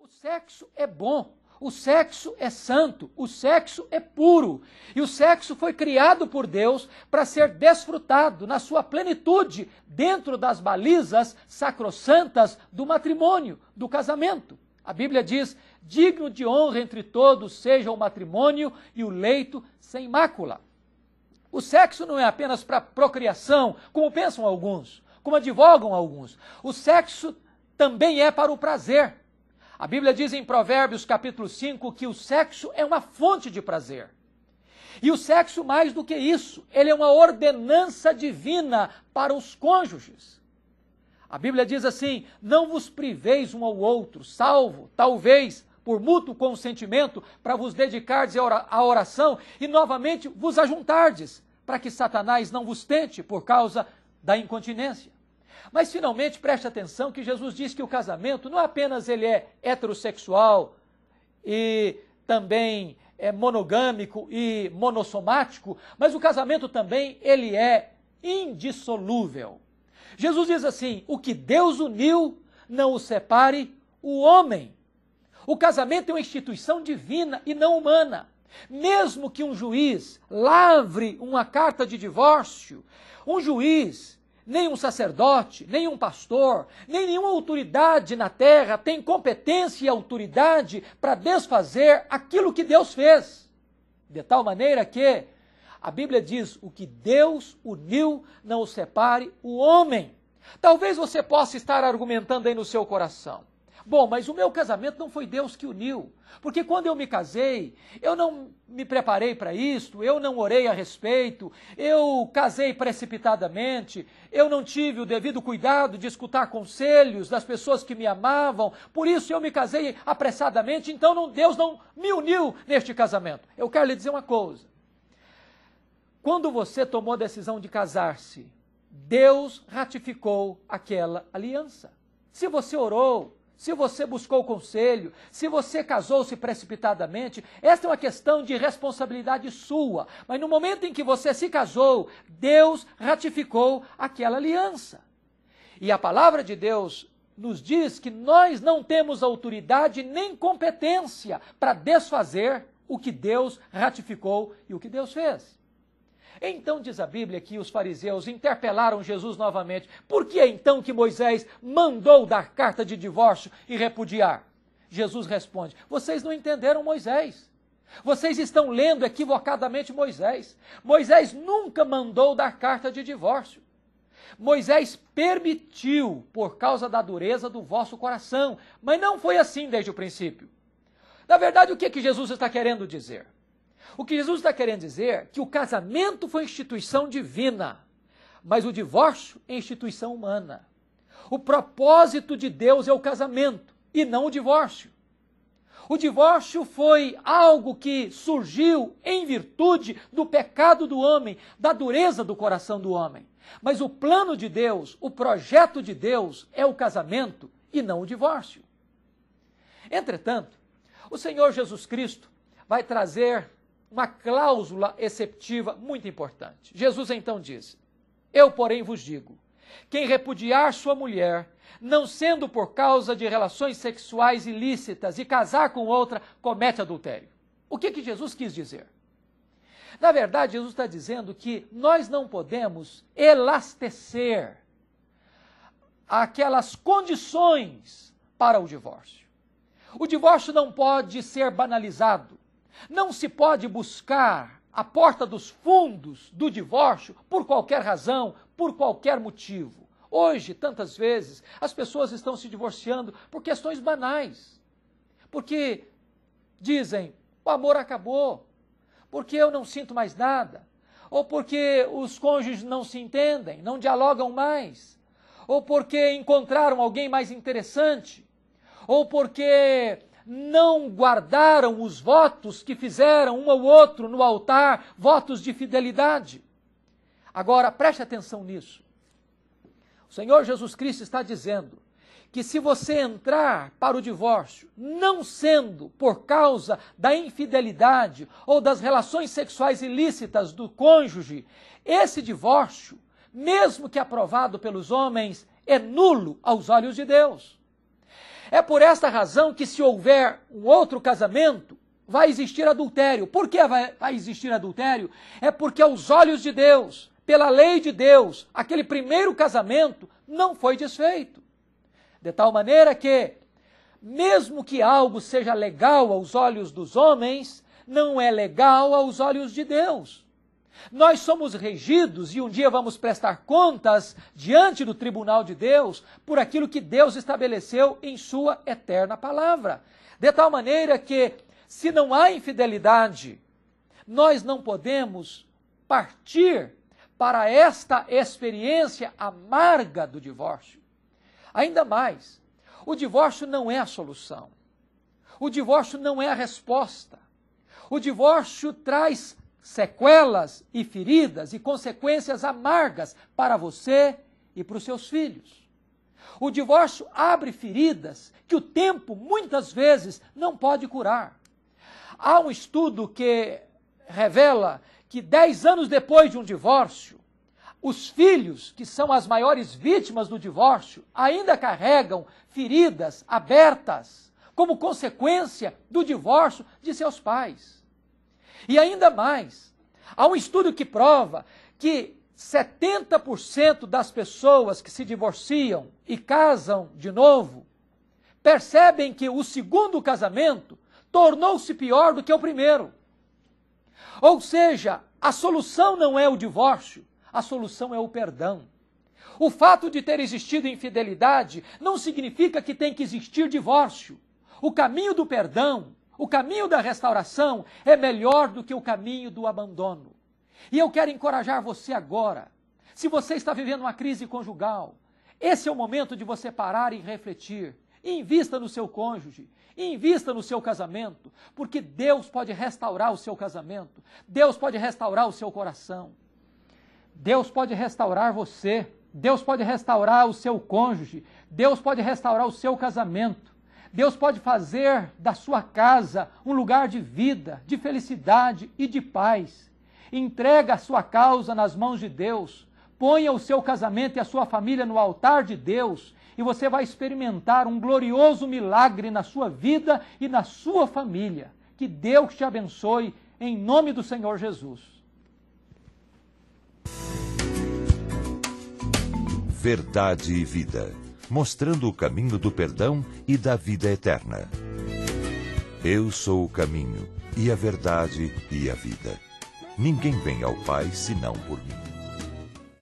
sexo é bom, o sexo é santo, o sexo é puro. E o sexo foi criado por Deus para ser desfrutado na sua plenitude dentro das balizas sacrossantas do matrimônio, do casamento. A Bíblia diz, digno de honra entre todos seja o matrimônio e o leito sem mácula. O sexo não é apenas para procriação, como pensam alguns, como advogam alguns. O sexo também é para o prazer. A Bíblia diz em Provérbios capítulo 5 que o sexo é uma fonte de prazer. E o sexo, mais do que isso, ele é uma ordenança divina para os cônjuges. A Bíblia diz assim, não vos priveis um ao outro, salvo, talvez, por mútuo consentimento, para vos dedicardes à oração e novamente vos ajuntardes, para que Satanás não vos tente por causa da incontinência. Mas finalmente preste atenção que Jesus diz que o casamento não apenas ele é heterossexual e também é monogâmico e monossomático, mas o casamento também ele é indissolúvel. Jesus diz assim, o que Deus uniu, não o separe o homem. O casamento é uma instituição divina e não humana. Mesmo que um juiz lavre uma carta de divórcio, um juiz, nem um sacerdote, nem um pastor, nem nenhuma autoridade na terra tem competência e autoridade para desfazer aquilo que Deus fez. De tal maneira que a Bíblia diz, o que Deus uniu, não o separe o homem. Talvez você possa estar argumentando aí no seu coração. Bom, mas o meu casamento não foi Deus que uniu, porque quando eu me casei, eu não me preparei para isto, eu não orei a respeito, eu casei precipitadamente, eu não tive o devido cuidado de escutar conselhos das pessoas que me amavam, por isso eu me casei apressadamente, então Deus não me uniu neste casamento. Eu quero lhe dizer uma coisa, quando você tomou a decisão de casar-se, Deus ratificou aquela aliança. Se você orou, se você buscou conselho, se você casou-se precipitadamente, esta é uma questão de responsabilidade sua. Mas no momento em que você se casou, Deus ratificou aquela aliança. E a palavra de Deus nos diz que nós não temos autoridade nem competência para desfazer o que Deus ratificou e o que Deus fez. Então diz a Bíblia que os fariseus interpelaram Jesus novamente. Por que então que Moisés mandou dar carta de divórcio e repudiar? Jesus responde, vocês não entenderam Moisés. Vocês estão lendo equivocadamente Moisés. Moisés nunca mandou dar carta de divórcio. Moisés permitiu por causa da dureza do vosso coração. Mas não foi assim desde o princípio. Na verdade, o que Jesus está querendo dizer? O que Jesus está querendo dizer é que o casamento foi instituição divina, mas o divórcio é instituição humana. O propósito de Deus é o casamento e não o divórcio. O divórcio foi algo que surgiu em virtude do pecado do homem, da dureza do coração do homem. Mas o plano de Deus, o projeto de Deus é o casamento e não o divórcio. Entretanto, o Senhor Jesus Cristo vai trazer uma cláusula exceptiva muito importante. Jesus então diz, eu porém vos digo, quem repudiar sua mulher, não sendo por causa de relações sexuais ilícitas e casar com outra, comete adultério. O que Jesus quis dizer? Na verdade, Jesus está dizendo que nós não podemos elastecer aquelas condições para o divórcio. O divórcio não pode ser banalizado. Não se pode buscar a porta dos fundos do divórcio por qualquer razão, por qualquer motivo. Hoje, tantas vezes, as pessoas estão se divorciando por questões banais. Porque dizem, o amor acabou, porque eu não sinto mais nada, ou porque os cônjuges não se entendem, não dialogam mais, ou porque encontraram alguém mais interessante, ou porque não guardaram os votos que fizeram um ao outro no altar, votos de fidelidade. Agora, preste atenção nisso. O Senhor Jesus Cristo está dizendo que se você entrar para o divórcio, não sendo por causa da infidelidade ou das relações sexuais ilícitas do cônjuge, esse divórcio, mesmo que aprovado pelos homens, é nulo aos olhos de Deus. É por esta razão que, se houver um outro casamento, vai existir adultério. Por que vai existir adultério? É porque aos olhos de Deus, pela lei de Deus, aquele primeiro casamento não foi desfeito. De tal maneira que, mesmo que algo seja legal aos olhos dos homens, não é legal aos olhos de Deus. Nós somos regidos e um dia vamos prestar contas diante do tribunal de Deus por aquilo que Deus estabeleceu em sua eterna palavra. De tal maneira que, se não há infidelidade, nós não podemos partir para esta experiência amarga do divórcio. Ainda mais, o divórcio não é a solução. O divórcio não é a resposta. O divórcio traz sequelas e feridas e consequências amargas para você e para os seus filhos. O divórcio abre feridas que o tempo muitas vezes não pode curar. Há um estudo que revela que 10 anos depois de um divórcio, os filhos, que são as maiores vítimas do divórcio, ainda carregam feridas abertas como consequência do divórcio de seus pais. E ainda mais, há um estudo que prova que 70% das pessoas que se divorciam e casam de novo percebem que o segundo casamento tornou-se pior do que o primeiro. Ou seja, a solução não é o divórcio, a solução é o perdão. O fato de ter existido infidelidade não significa que tem que existir divórcio. O caminho do perdão, o caminho da restauração é melhor do que o caminho do abandono. E eu quero encorajar você agora. Se você está vivendo uma crise conjugal, esse é o momento de você parar e refletir. Invista no seu cônjuge, invista no seu casamento, porque Deus pode restaurar o seu casamento, Deus pode restaurar o seu coração, Deus pode restaurar você, Deus pode restaurar o seu cônjuge, Deus pode restaurar o seu casamento. Deus pode fazer da sua casa um lugar de vida, de felicidade e de paz. Entrega a sua causa nas mãos de Deus. Ponha o seu casamento e a sua família no altar de Deus e você vai experimentar um glorioso milagre na sua vida e na sua família. Que Deus te abençoe em nome do Senhor Jesus. Verdade e vida. Mostrando o caminho do perdão e da vida eterna. Eu sou o caminho, e a verdade, e a vida. Ninguém vem ao Pai senão por mim.